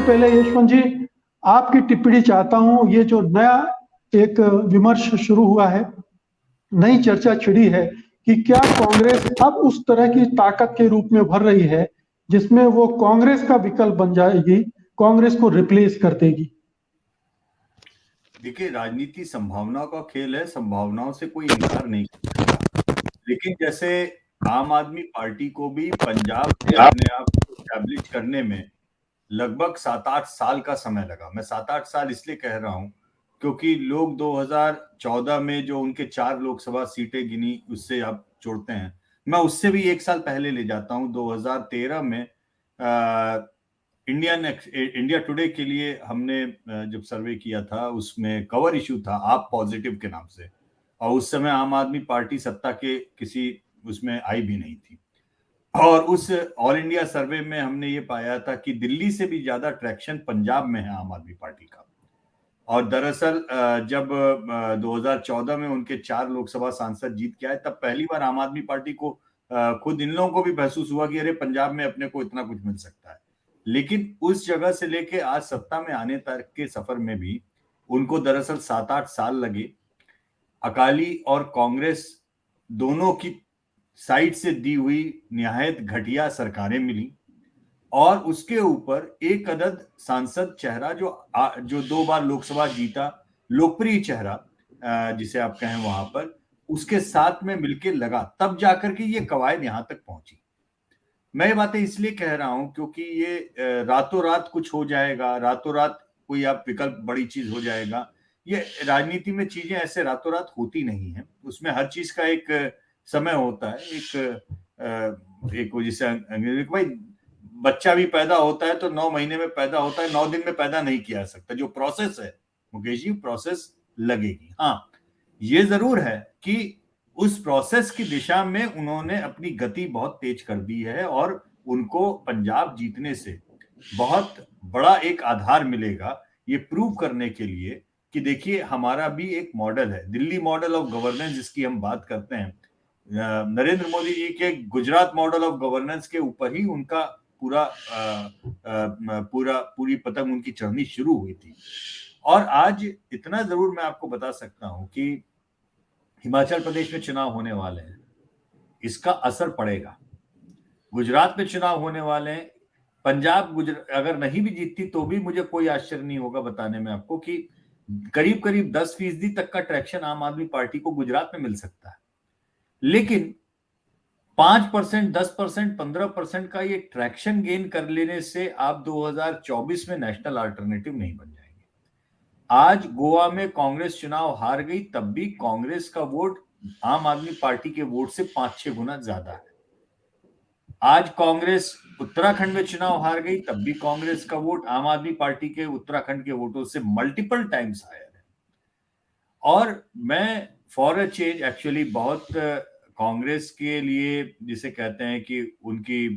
पहले यशवंत जी आपकी टिप्पणी चाहता हूं। ये जो नया एक विमर्श शुरू हुआ है, नई चर्चा छिड़ी है कि क्या कांग्रेस अब उस तरह की ताकत के रूप में भर रही है जिसमें वो कांग्रेस का विकल्प बन जाएगी, कांग्रेस को रिप्लेस कर देगी। देखिए, राजनीति संभावनाओं का खेल है, संभावनाओं से कोई इनकार नहीं कर सकता। लेकिन जैसे आम आदमी पार्टी को भी पंजाब में अपने आप को एस्टैब्लिश करने में लगभग 7-8 साल का समय लगा। मैं 7-8 साल इसलिए कह रहा हूं क्योंकि लोग 2014 में जो उनके 4 लोकसभा सीटें गिनी, उससे आप जोड़ते हैं। मैं उससे भी 1 साल पहले ले जाता हूं। 2013 में इंडिया टुडे के लिए हमने जब सर्वे किया था, उसमें कवर इशू था आप पॉजिटिव के नाम से, और उस समय आम आदमी पार्टी सत्ता के किसी उसमें आई भी नहीं थी। और उस ऑल इंडिया सर्वे में हमने ये पाया था कि दिल्ली से भी ज्यादा ट्रैक्शन पंजाब में है आम आदमी पार्टी का। और दरअसल जब 2014 में उनके 4 लोकसभा सांसद जीत के आए, तब पहली बार आम आदमी पार्टी को खुद इन लोगों को भी महसूस हुआ कि अरे पंजाब में अपने को इतना कुछ मिल सकता है। लेकिन उस जगह से लेके आज सत्ता में आने तक के सफर में भी उनको दरअसल 7-8 साल लगे। अकाली और कांग्रेस दोनों की साइड से दी हुई निहायत घटिया सरकारें मिली, और उसके ऊपर एक अदद सांसद चेहरा जो 2 बार लोकसभा जीता, लोकप्रिय चेहरा जिसे आप कहें, वहां पर उसके साथ में मिलके लगा, तब जाकर के ये कवायद यहां तक पहुंची। मैं ये बातें इसलिए कह रहा हूं क्योंकि ये रातों रात कुछ हो जाएगा, रातों रात कोई आप विकल्प बड़ी चीज हो जाएगा, ये राजनीति में चीजें ऐसे रातों रात होती नहीं है। उसमें हर चीज का एक समय होता है। एक जिसे अंग्रेजी भाई, बच्चा भी पैदा होता है तो 9 महीने में पैदा होता है, 9 दिन में पैदा नहीं किया जा सकता। जो प्रोसेस है मुकेश जी, प्रोसेस लगेगी। हाँ, ये जरूर है कि उस प्रोसेस की दिशा में उन्होंने अपनी गति बहुत तेज कर दी है, और उनको पंजाब जीतने से बहुत बड़ा एक आधार मिलेगा ये प्रूव करने के लिए कि देखिए, हमारा भी एक मॉडल है, दिल्ली मॉडल ऑफ गवर्नेंस जिसकी हम बात करते हैं। नरेंद्र मोदी जी के गुजरात मॉडल ऑफ गवर्नेंस के ऊपर ही उनका पूरी पतंग उनकी चढ़नी शुरू हुई थी। और आज इतना जरूर मैं आपको बता सकता हूं कि हिमाचल प्रदेश में चुनाव होने वाले हैं, इसका असर पड़ेगा। गुजरात में चुनाव होने वाले हैं, पंजाब अगर नहीं भी जीतती तो भी मुझे कोई आश्चर्य नहीं होगा बताने में आपको कि करीब करीब 10% तक का ट्रैक्शन आम आदमी पार्टी को गुजरात में मिल सकता है। लेकिन 5%, 10%, 15% का ये ट्रैक्शन गेन कर लेने से आप 2024 में नेशनल अल्टरनेटिव नहीं बन जाएंगे। आज गोवा में कांग्रेस चुनाव हार गई, तब भी कांग्रेस का वोट आम आदमी पार्टी के वोट से 5-6 गुना ज्यादा है। आज कांग्रेस उत्तराखंड में चुनाव हार गई, तब भी कांग्रेस का वोट आम आदमी पार्टी के उत्तराखंड के वोटों से मल्टीपल टाइम्स हायर है। और मैं फॉर अ चेंज एक्चुअली बहुत कांग्रेस के लिए, जिसे कहते हैं कि उनकी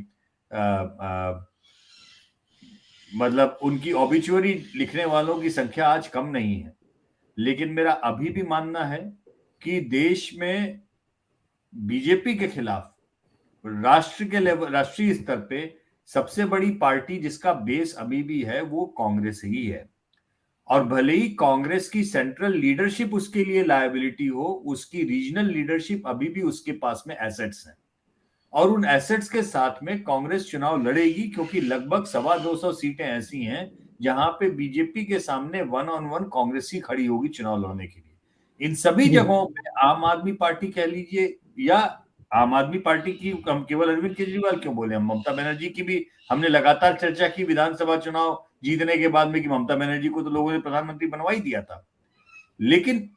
मतलब उनकी ऑबिचुअरी लिखने वालों की संख्या आज कम नहीं है, लेकिन मेरा अभी भी मानना है कि देश में बीजेपी के खिलाफ राष्ट्रीय स्तर पे सबसे बड़ी पार्टी जिसका बेस अभी भी है वो कांग्रेस ही है। और भले ही कांग्रेस की सेंट्रल लीडरशिप उसके लिए लायबिलिटी हो, उसकी रीजनल लीडरशिप अभी भी उसके पास में एसेट्स हैं, और उन एसेट्स के साथ में कांग्रेस चुनाव लड़ेगी, क्योंकि लगभग 250 सीटें ऐसी हैं जहां पे बीजेपी के सामने 1-on-1 कांग्रेस ही खड़ी होगी चुनाव लड़ने के लिए। इन सभी जगहों पे आम आदमी पार्टी कह लीजिए, या आम आदमी पार्टी की हम केवल अरविंद केजरीवाल क्यों बोले, हम ममता बनर्जी की भी हमने लगातार चर्चा की विधानसभा चुनाव जीतने के बाद में कि ममता बनर्जी को तो लोगों ने प्रधानमंत्री बनवा ही दिया था। लेकिन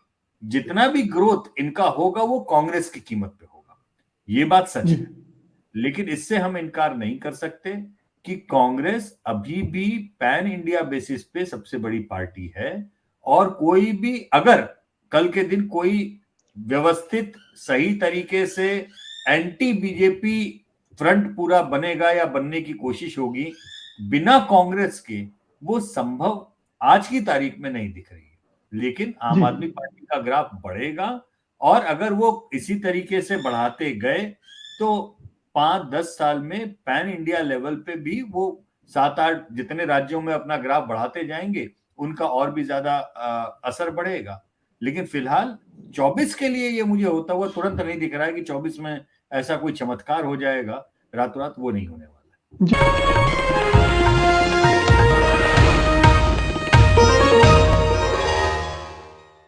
जितना भी ग्रोथ इनका होगा वो कांग्रेस की कीमत पे होगा, ये बात सच है। लेकिन इससे हम इनकार नहीं कर सकते कि कांग्रेस अभी भी पैन इंडिया बेसिस पे सबसे बड़ी पार्टी है, और कोई भी अगर कल के दिन कोई व्यवस्थित सही तरीके से एंटी बीजेपी फ्रंट पूरा बनेगा या बनने की कोशिश होगी बिना कांग्रेस के, वो संभव आज की तारीख में नहीं दिख रही है। लेकिन आम आदमी पार्टी का ग्राफ बढ़ेगा, और अगर वो इसी तरीके से बढ़ाते गए तो 5-10 साल में पैन इंडिया लेवल पे भी वो 7-8 जितने राज्यों में अपना ग्राफ बढ़ाते जाएंगे उनका और भी ज्यादा असर बढ़ेगा। लेकिन फिलहाल 24 के लिए ये मुझे होता हुआ तुरंत नहीं दिख रहा है कि 24 में ऐसा कोई चमत्कार हो जाएगा, रातों रात वो नहीं होने वाला है।